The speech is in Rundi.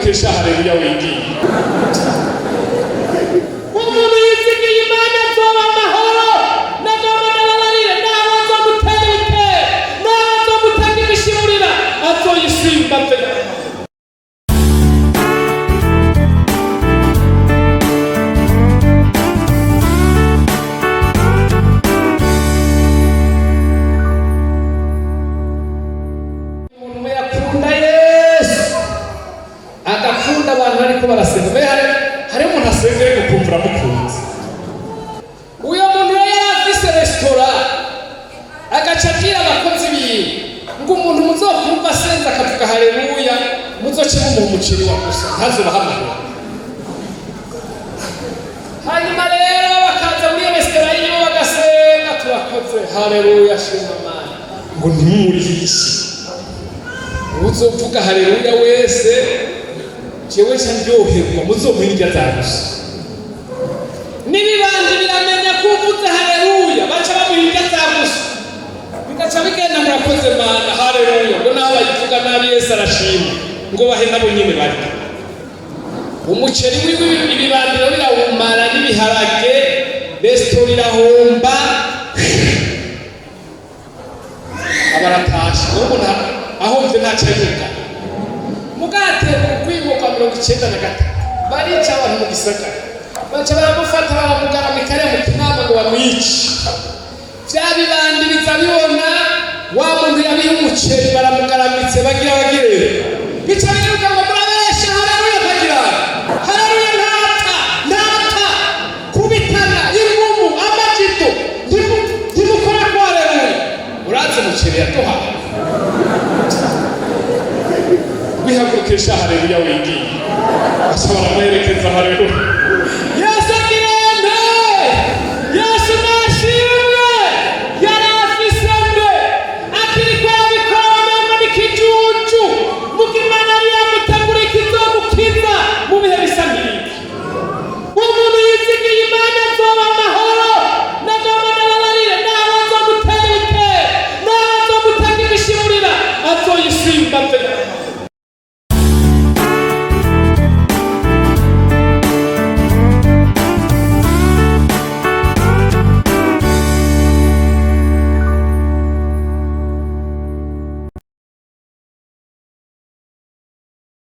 wihagurukisha haleluya wigiye. Umuntu yizigiye Imana azoba amahoro, nagomba nababarire nawe azomutera ibitero, nawe azomutega imishimurira, azoyisimba pe. Agakunda abantu bariko barasenga be hari umuntu asengeye gukumvura mukunzi. Uyo muntu rero afise restaurant agaca agira abakozi biwe ngo umuntu muzokumva asenza akavuga haleluya muzoce mu muceri wa gusa ntazoba hamahoro. Hanyuma rero bakaza muri restaurant yiwe bagasenga turakoze haleluya shima Imana ngo ntimurihishe. Uzovuga haleluya wese jewe candyoherwa muzomuhinga zagusa. N'ibibandi biramenya ko uvuze haleluya baca bamuhinga zagusa, bigaca bigenda murakoze Mana haleluya ngo naho bayivuga nabi Yesu arashima ngo bahe nabo nyene bari. Umuceri wiwe ibibandiro birawumara n'ibiharage restaurant irahomba abaratashe ngo ahomvye ntaceruka mugate kwimuka 93 barica abantu mu gisagara baca baramufata baramugaramika mu kinama ngo bamwice. Vya bibandi biza bibona wa muntu yabiha umuceri baramugaramitse bagira bagire bica biruka ngo murabesha haleluya bagira haleluya ntata kubitana imumu amajito ndimukora kwa haleluya uraze umuceri yatoha wihagurukisha haleluya wigiye. Asabara